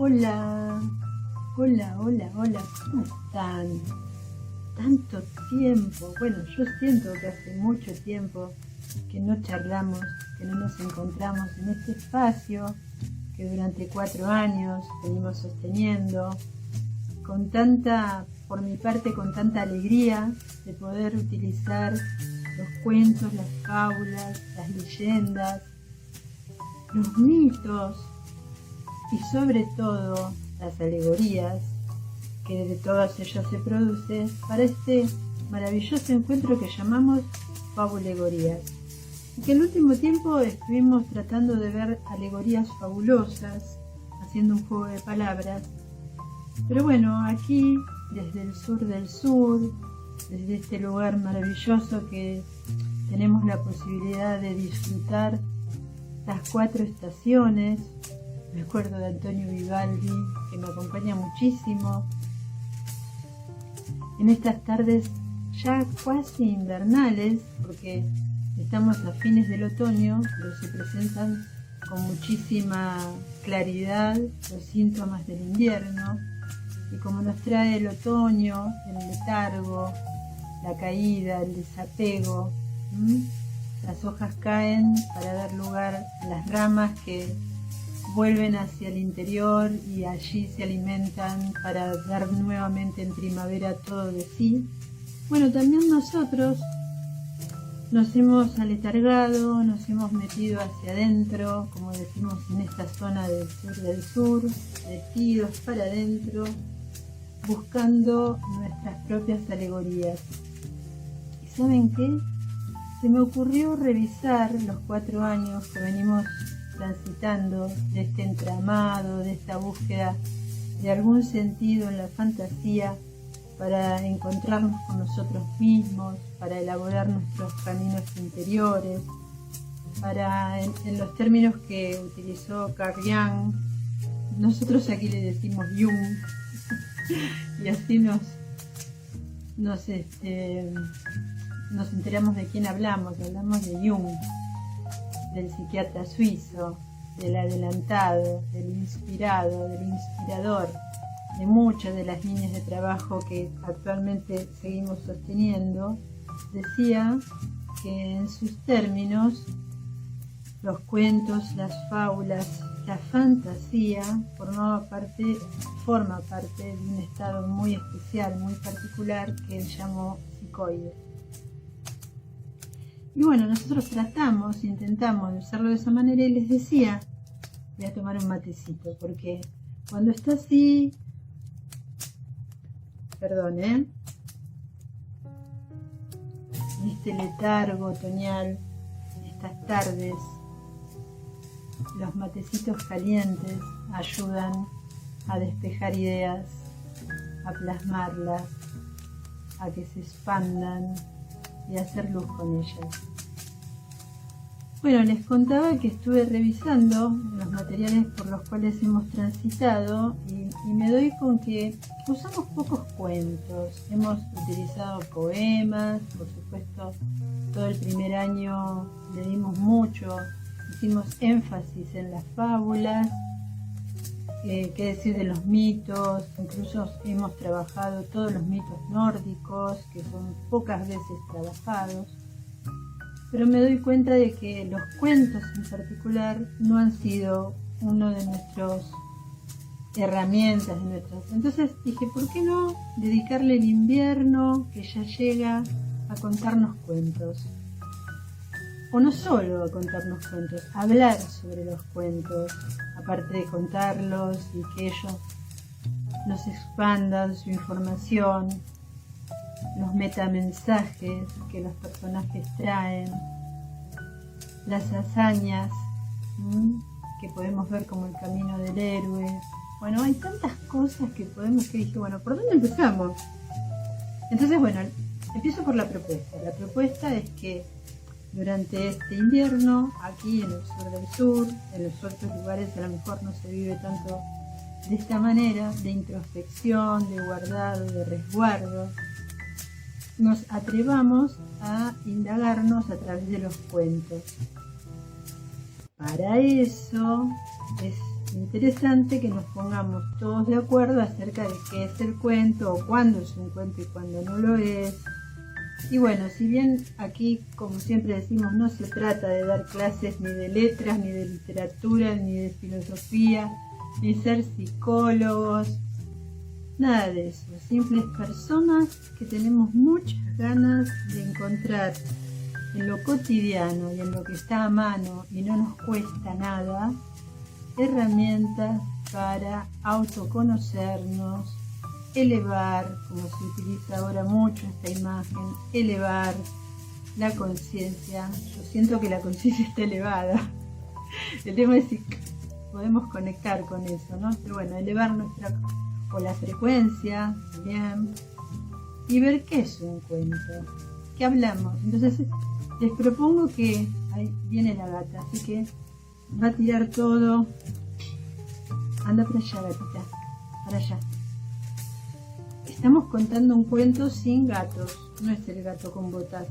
Hola, hola, ¿cómo están? Tanto tiempo, bueno, yo siento que hace mucho tiempo que no charlamos, que no nos encontramos en este espacio que durante 4 años venimos sosteniendo con tanta, por mi parte, con tanta alegría de poder utilizar los cuentos, las fábulas, las leyendas, los mitos y sobre todo las alegorías que de todos ellos se produce para este maravilloso encuentro que llamamos fabulegorías. Y que en el último tiempo estuvimos tratando de ver alegorías fabulosas, haciendo un juego de palabras. Pero bueno, aquí, desde el sur del sur, desde este lugar maravilloso que tenemos la posibilidad de disfrutar las 4 estaciones. Me acuerdo de Antonio Vivaldi, que me acompaña muchísimo en estas tardes ya casi invernales, porque estamos a fines del otoño, pero se presentan con muchísima claridad los síntomas del invierno. Y como nos trae el otoño, el letargo, la caída, el desapego, las hojas caen para dar lugar a las ramas que vuelven hacia el interior y allí se alimentan para dar nuevamente en primavera todo de sí. Bueno, también nosotros nos hemos aletargado, nos hemos metido hacia adentro, como decimos en esta zona del sur, metidos para adentro, buscando nuestras propias alegorías. ¿Y saben qué? Se me ocurrió revisar los 4 años que venimos transitando de este entramado, de esta búsqueda de algún sentido en la fantasía para encontrarnos con nosotros mismos, para elaborar nuestros caminos interiores, para, en los términos que utilizó Carl Jung, nosotros aquí le decimos Jung, y así nos enteramos de quién hablamos de Jung, del psiquiatra suizo, del adelantado, del inspirado, del inspirador, de muchas de las líneas de trabajo que actualmente seguimos sosteniendo. Decía que en sus términos los cuentos, las fábulas, la fantasía forma parte de un estado muy especial, muy particular que él llamó psicoide. Y bueno, nosotros intentamos de usarlo de esa manera y les decía, voy a tomar un matecito, porque cuando está así, en este letargo otoñal, estas tardes, los matecitos calientes ayudan a despejar ideas, a plasmarlas, a que se expandan y hacer luz con ellas. Bueno, les contaba que estuve revisando los materiales por los cuales hemos transitado y me doy con que usamos pocos cuentos. Hemos utilizado poemas, por supuesto, todo el primer año le dimos mucho, hicimos énfasis en las fábulas, qué decir de los mitos, incluso hemos trabajado todos los mitos nórdicos, que son pocas veces trabajados, pero me doy cuenta de que los cuentos en particular no han sido uno de nuestras herramientas, entonces dije, ¿por qué no dedicarle el invierno que ya llega a contarnos cuentos? O no solo a contarnos cuentos, a hablar sobre los cuentos, aparte de contarlos y que ellos nos expandan su información, los metamensajes que los personajes traen, las hazañas que podemos ver como el camino del héroe. Bueno, hay tantas cosas que dije, bueno, ¿por dónde empezamos? Entonces, bueno, empiezo por la propuesta. La propuesta es que durante este invierno, aquí en el sur del sur, en los otros lugares a lo mejor no se vive tanto de esta manera, de introspección, de guardado, de resguardo, nos atrevamos a indagarnos a través de los cuentos. Para eso es interesante que nos pongamos todos de acuerdo acerca de qué es el cuento, o cuándo es un cuento y cuándo no lo es. Y bueno, si bien aquí, como siempre decimos, no se trata de dar clases ni de letras, ni de literatura, ni de filosofía, ni ser psicólogos, nada de eso. Simples personas que tenemos muchas ganas de encontrar en lo cotidiano y en lo que está a mano y no nos cuesta nada, herramientas para autoconocernos, elevar, como se utiliza ahora mucho esta imagen, elevar la conciencia. Yo siento que la conciencia está elevada. El tema es si podemos conectar con eso, ¿no? Pero bueno, elevar la frecuencia, bien, y ver qué es un cuento, qué hablamos. Entonces les propongo que, ahí viene la gata, así que va a tirar todo. Anda para allá, gatita, para allá. Estamos contando un cuento sin gatos, no es el gato con botas.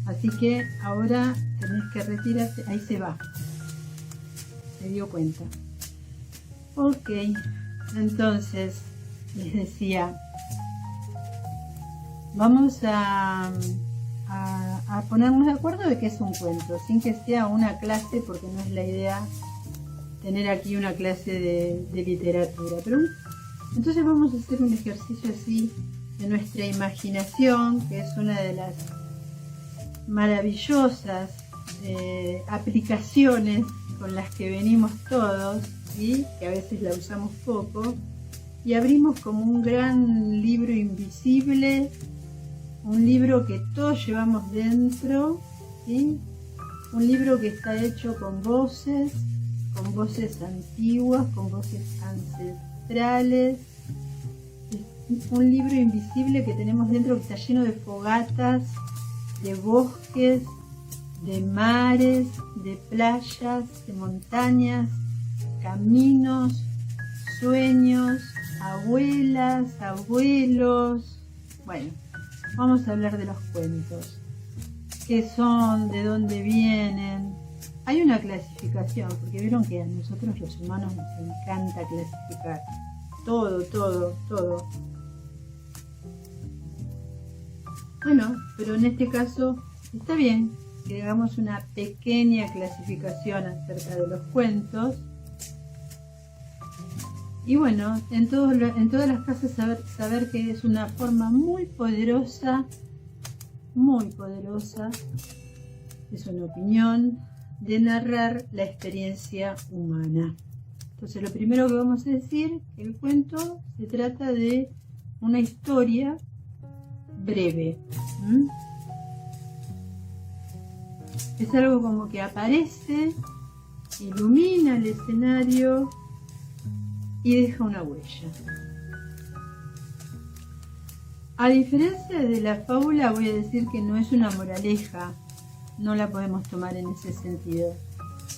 Así que ahora tenés que retirarte. Ahí se va. Se dio cuenta. Ok, entonces les decía, vamos a ponernos de acuerdo de que es un cuento, sin que sea una clase, porque no es la idea tener aquí una clase de literatura. Pero entonces vamos a hacer un ejercicio así de nuestra imaginación, que es una de las maravillosas aplicaciones con las que venimos todos, ¿sí? Que a veces la usamos poco, y abrimos como un gran libro invisible, un libro que todos llevamos dentro, ¿sí? Un libro que está hecho con voces antiguas, con voces ancestrales, un libro invisible que tenemos dentro, que está lleno de fogatas, de bosques, de mares, de playas, de montañas, caminos, sueños, abuelas, abuelos. Bueno, vamos a hablar de los cuentos. ¿Qué son? ¿De dónde vienen? Hay una clasificación, porque vieron que a nosotros los humanos nos encanta clasificar. Todo, todo, todo. Bueno, pero en este caso está bien que hagamos una pequeña clasificación acerca de los cuentos. Y bueno, en todas las casas saber que es una forma muy poderosa, es una opinión, de narrar la experiencia humana. Entonces lo primero que vamos a decir, que el cuento se trata de una historia breve. Es algo como que aparece, ilumina el escenario y deja una huella. A diferencia de la fábula, voy a decir que no es una moraleja, no la podemos tomar en ese sentido.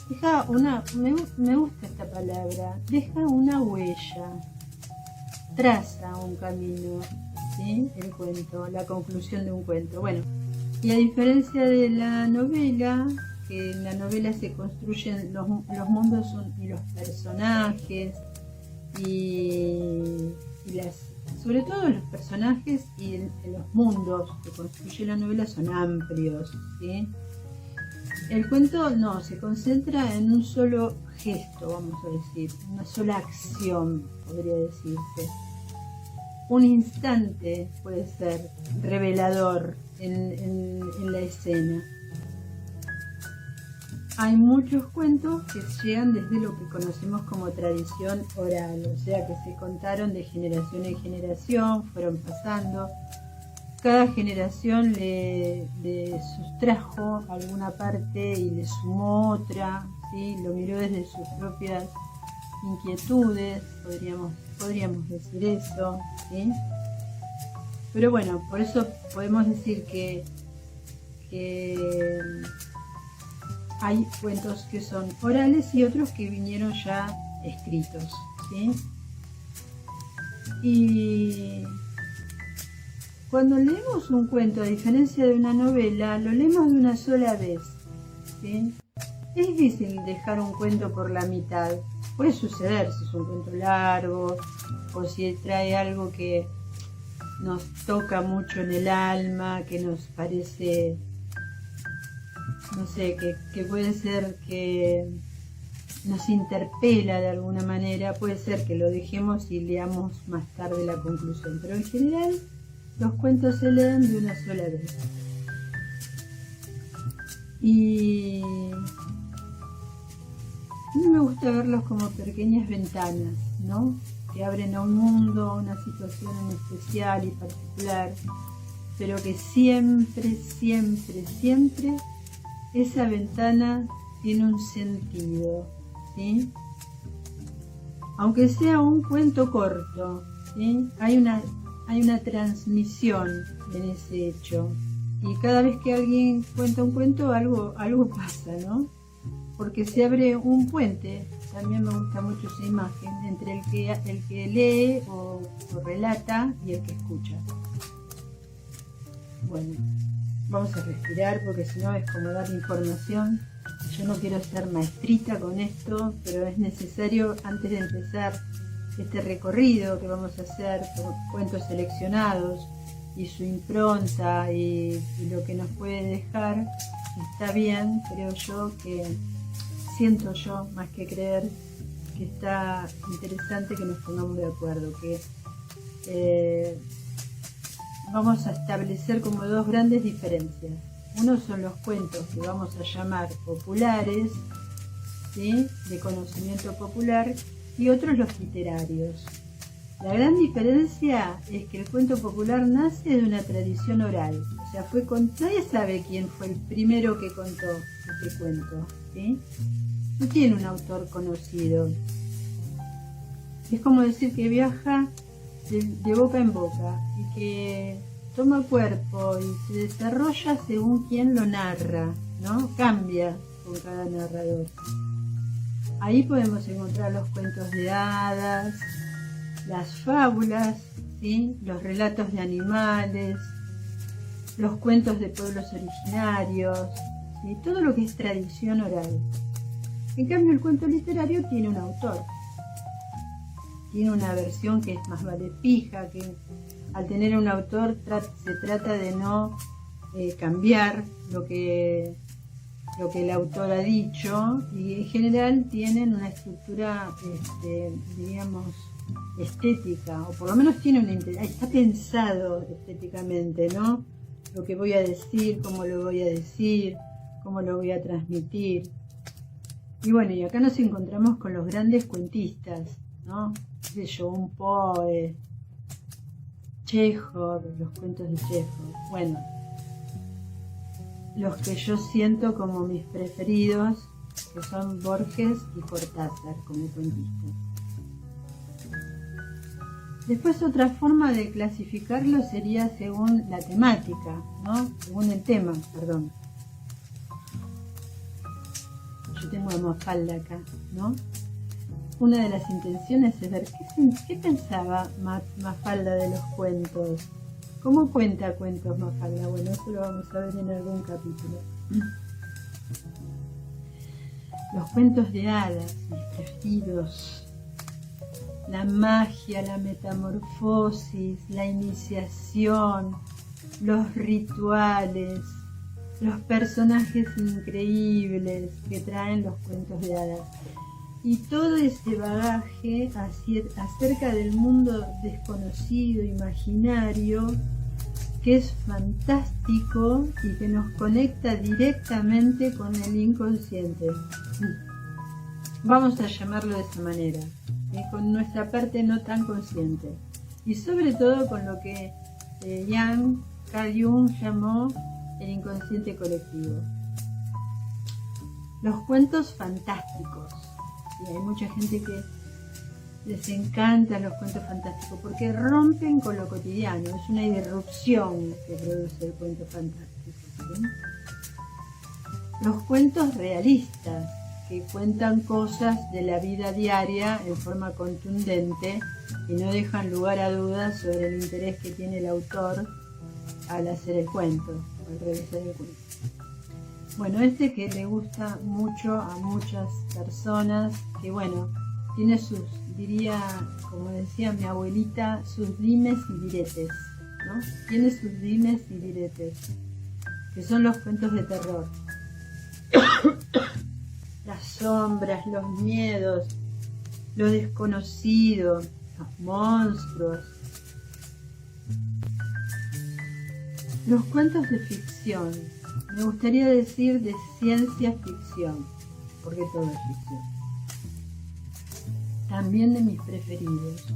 Deja me gusta esta palabra, deja una huella, traza un camino, ¿sí? El cuento, la conclusión de un cuento. Bueno, y a diferencia de la novela, que en la novela se construyen los mundos y los personajes, y sobre todo los personajes y los mundos que construye la novela son amplios, ¿sí? El cuento no, se concentra en un solo gesto, vamos a decir, una sola acción, podría decirse. Un instante puede ser revelador en la escena. Hay muchos cuentos que llegan desde lo que conocemos como tradición oral, o sea que se contaron de generación en generación, fueron pasando. Cada generación le sustrajo alguna parte y le sumó otra, ¿sí? Lo miró desde sus propias inquietudes, podríamos decir eso, ¿sí? Pero bueno, por eso podemos decir que hay cuentos que son orales y otros que vinieron ya escritos, ¿sí? Y cuando leemos un cuento, a diferencia de una novela, lo leemos de una sola vez, ¿sí? Es difícil dejar un cuento por la mitad, puede suceder si es un cuento largo o si trae algo que nos toca mucho en el alma, que nos parece, no sé, que puede ser que nos interpela de alguna manera, puede ser que lo dejemos y leamos más tarde la conclusión, pero en general los cuentos se leen de una sola vez. Y a mí me gusta verlos como pequeñas ventanas, ¿no? Que abren a un mundo, a una situación en especial y particular, pero que siempre, siempre, siempre esa ventana tiene un sentido, ¿sí? Aunque sea un cuento corto, ¿sí? Hay una transmisión en ese hecho. Y cada vez que alguien cuenta un cuento, algo pasa, ¿no? Porque se abre un puente, también me gusta mucho esa imagen, entre el que lee o relata y el que escucha. Bueno, vamos a respirar porque si no es como dar información. Yo no quiero ser maestrita con esto, pero es necesario, antes de empezar este recorrido que vamos a hacer por cuentos seleccionados y su impronta y lo que nos puede dejar, está bien, creo yo, que siento yo, más que creer, que está interesante que nos pongamos de acuerdo, que vamos a establecer como dos grandes diferencias. Uno son los cuentos que vamos a llamar populares, ¿sí?, de conocimiento popular, y otros los literarios. La gran diferencia es que el cuento popular nace de una tradición oral, o sea, nadie sabe quién fue el primero que contó este cuento, ¿sí? No tiene un autor conocido. Es como decir que viaja de boca en boca y que toma cuerpo y se desarrolla según quien lo narra, ¿no? Cambia con cada narrador. Ahí podemos encontrar los cuentos de hadas, las fábulas, ¿sí?, los relatos de animales, los cuentos de pueblos originarios, ¿sí?, todo lo que es tradición oral. En cambio, el cuento literario tiene un autor, tiene una versión que es más vale fija, que al tener un autor se trata de no cambiar lo que el autor ha dicho, y en general tienen una estructura, digamos, estética, o por lo menos está pensado estéticamente, ¿no? Lo que voy a decir, cómo lo voy a decir, cómo lo voy a transmitir. Y bueno, y acá nos encontramos con los grandes cuentistas, ¿no? ¿Qué sé yo? Un Poe, Chekhov, los cuentos de Chekhov. Bueno, los que yo siento como mis preferidos, que son Borges y Cortázar como cuentistas. Después otra forma de clasificarlo sería según la temática, ¿no? Según el tema, perdón. Yo tengo a Mafalda acá, ¿no? Una de las intenciones es ver qué pensaba Mafalda de los cuentos. ¿Cómo cuenta cuentos Mafalda? Bueno, eso lo vamos a ver en algún capítulo. Los cuentos de hadas, mis preferidos. La magia, la metamorfosis, la iniciación, los rituales, los personajes increíbles que traen los cuentos de hadas. Y todo ese bagaje acerca del mundo desconocido, imaginario, que es fantástico y que nos conecta directamente con el inconsciente. Vamos a llamarlo de esa manera, con nuestra parte no tan consciente. Y sobre todo con lo que Carl Jung llamó el inconsciente colectivo. Los cuentos fantásticos. Y hay mucha gente que les encantan los cuentos fantásticos porque rompen con lo cotidiano, es una irrupción que produce el cuento fantástico, ¿sí? Los cuentos realistas, que cuentan cosas de la vida diaria en forma contundente y no dejan lugar a dudas sobre el interés que tiene el autor al hacer el cuento, al realizar el cuento. Bueno, que le gusta mucho a muchas personas, que bueno, tiene sus, diría, como decía mi abuelita, sus dimes y diretes, ¿no? Tiene sus dimes y diretes, que son los cuentos de terror. Las sombras, los miedos, lo desconocido, los monstruos. Los cuentos de ficción, me gustaría decir de ciencia ficción, porque todo es ficción. También de mis preferidos,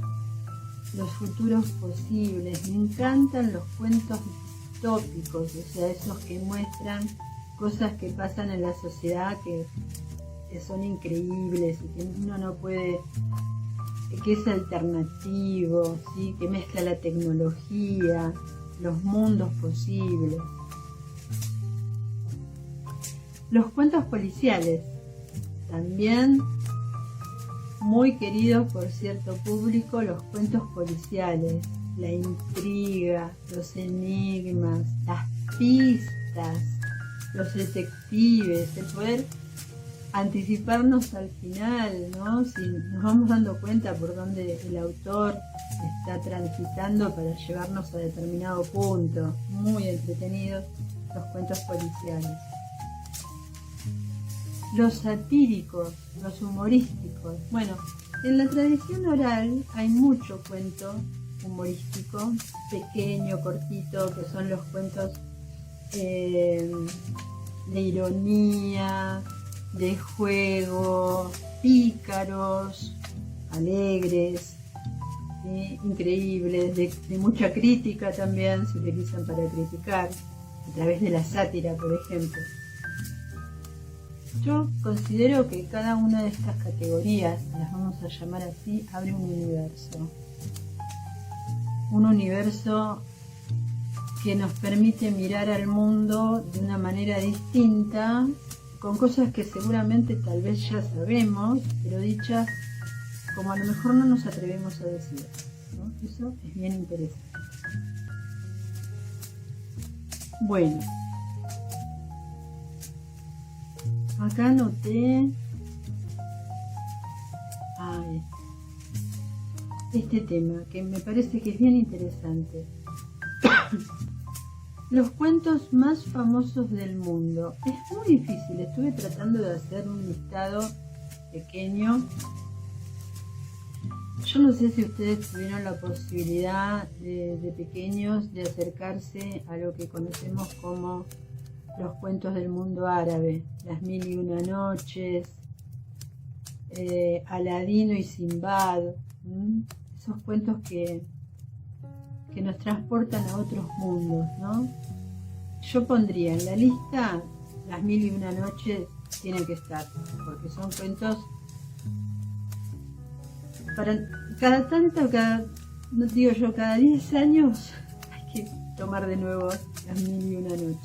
los futuros posibles. Me encantan los cuentos distópicos, o sea, esos que muestran cosas que pasan en la sociedad que son increíbles y que uno no puede, que es alternativo, ¿sí? Que mezcla la tecnología, los mundos posibles. Los cuentos policiales, también muy queridos por cierto público, los cuentos policiales, la intriga, los enigmas, las pistas, los detectives, el poder anticiparnos al final, ¿no? Si nos vamos dando cuenta por dónde el autor está transitando para llevarnos a determinado punto. Muy entretenidos los cuentos policiales. Los satíricos, los humorísticos. Bueno, en la tradición oral hay mucho cuento humorístico, pequeño, cortito, que son los cuentos de ironía, de juego, pícaros, alegres, ¿sí? Increíbles, de mucha crítica también, se utilizan para criticar, a través de la sátira, por ejemplo. Yo considero que cada una de estas categorías, las vamos a llamar así, abre un universo. Un universo que nos permite mirar al mundo de una manera distinta, con cosas que seguramente tal vez ya sabemos, pero dichas como a lo mejor no nos atrevemos a decir, ¿no? Eso es bien interesante. Bueno, acá anoté este tema que me parece que es bien interesante. Los cuentos más famosos del mundo. Es muy difícil, estuve tratando de hacer un listado pequeño. Yo no sé si ustedes tuvieron la posibilidad de pequeños de acercarse a lo que conocemos como los cuentos del mundo árabe, las 1001 noches, Aladino y Simbad, esos cuentos que nos transportan a otros mundos, ¿no? Yo pondría en la lista las 1001 noches, tienen que estar, porque son cuentos para cada tanto, no digo yo, cada 10 años hay que tomar de nuevo las 1001 noches.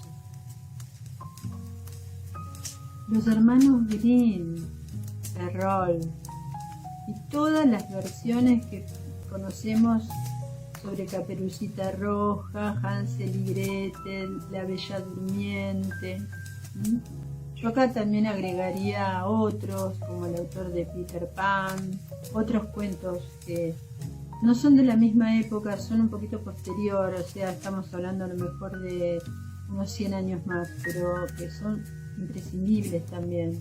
Los hermanos Grimm, Errol y todas las versiones que conocemos sobre Caperucita Roja, Hansel y Gretel, La Bella Durmiente. Yo acá también agregaría otros, como el autor de Peter Pan, otros cuentos que no son de la misma época, son un poquito posterior, o sea, estamos hablando a lo mejor de unos 100 años más, pero que son imprescindibles también.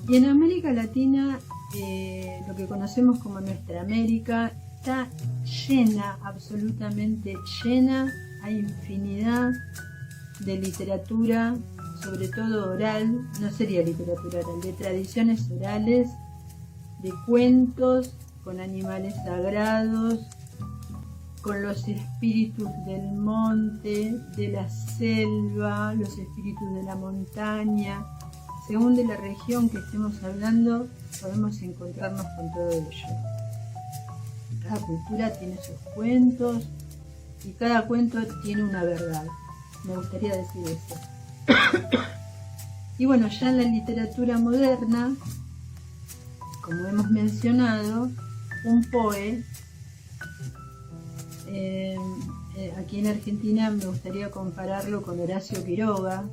Y en América Latina, lo que conocemos como nuestra América, está llena, absolutamente llena, hay infinidad de literatura, sobre todo oral, no sería literatura oral, de tradiciones orales, de cuentos con animales sagrados, con los espíritus del monte, de la selva, los espíritus de la montaña. Según de la región que estemos hablando, podemos encontrarnos con todo ello. Cada cultura tiene sus cuentos y cada cuento tiene una verdad. Me gustaría decir eso. Y bueno, ya en la literatura moderna, como hemos mencionado, un Poe, aquí en Argentina me gustaría compararlo con Horacio Quiroga,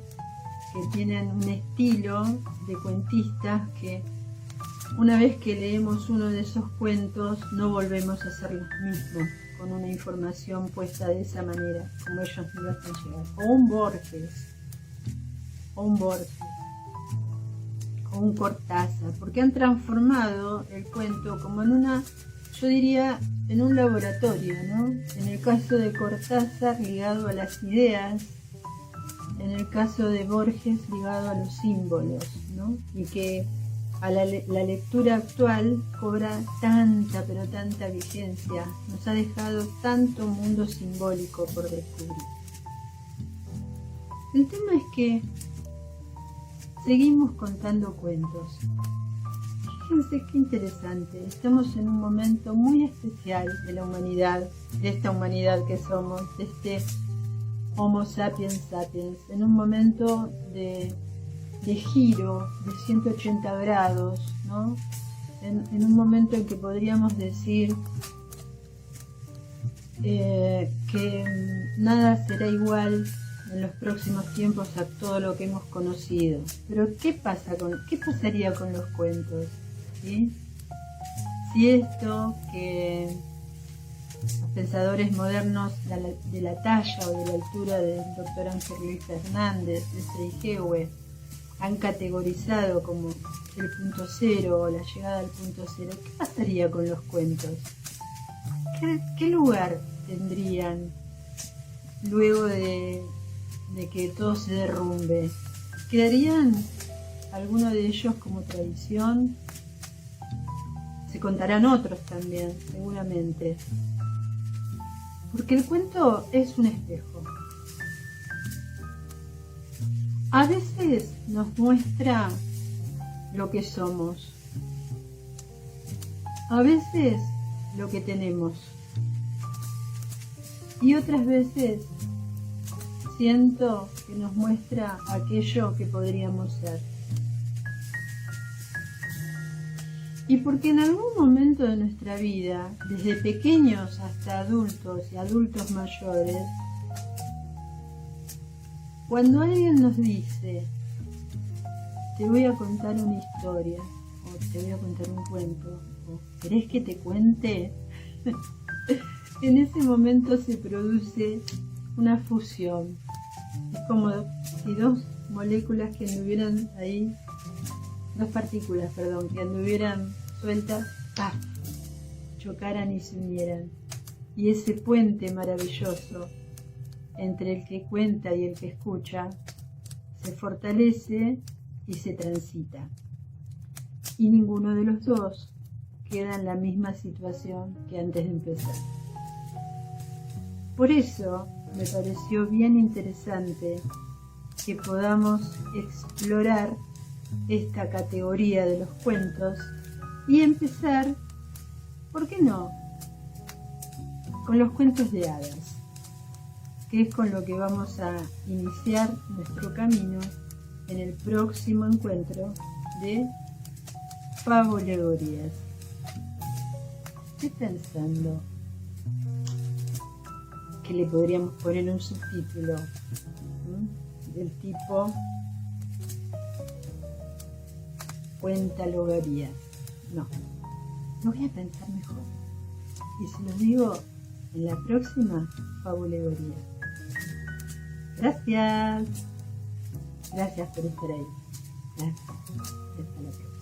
que tienen un estilo de cuentistas que una vez que leemos uno de esos cuentos, no volvemos a ser los mismos, con una información puesta de esa manera, como ellos nos lo hacen llegar. O un Borges, o un Cortázar, porque han transformado el cuento como en una, yo diría, en un laboratorio, ¿no? En el caso de Cortázar, ligado a las ideas, en el caso de Borges, ligado a los símbolos, ¿no? Y que a la lectura actual cobra tanta, pero tanta vigencia, nos ha dejado tanto mundo simbólico por descubrir. El tema es que seguimos contando cuentos. Fíjense qué interesante, estamos en un momento muy especial de la humanidad, de esta humanidad que somos, de este Homo sapiens sapiens, en un momento de giro de 180 grados, ¿no? En un momento en que podríamos decir que nada será igual en los próximos tiempos a todo lo que hemos conocido. Pero ¿qué pasaría con los cuentos? ¿Sí? Si esto que los pensadores modernos de la talla o de la altura del doctor Ángel Luis Fernández, de Freyhue, han categorizado como el punto cero o la llegada al punto cero, ¿qué pasaría con los cuentos? ¿Qué lugar tendrían luego de que todo se derrumbe? ¿Quedarían algunos de ellos como tradición? Se contarán otros también, seguramente. Porque el cuento es un espejo. A veces nos muestra lo que somos, a veces lo que tenemos, y otras veces siento que nos muestra aquello que podríamos ser. Y porque en algún momento de nuestra vida, desde pequeños hasta adultos y adultos mayores, cuando alguien nos dice, te voy a contar una historia, o te voy a contar un cuento, o ¿querés que te cuente? En ese momento se produce una fusión. Es como si dos moléculas que anduvieran ahí, dos partículas, perdón, que anduvieran sueltas, ¡paf!, chocaran y se unieran. Y ese puente maravilloso entre el que cuenta y el que escucha se fortalece y se transita. Y ninguno de los dos queda en la misma situación que antes de empezar. Por eso me pareció bien interesante que podamos explorar esta categoría de los cuentos y empezar, ¿por qué no?, con los cuentos de hadas, que es con lo que vamos a iniciar nuestro camino en el próximo encuentro de Fabulegorías. Estoy pensando que le podríamos poner un subtítulo del tipo Cuentalogarías. No, lo voy a pensar mejor. Y se los digo en la próxima Fabulegoría. Gracias. Gracias por estar ahí. Gracias. Hasta la próxima.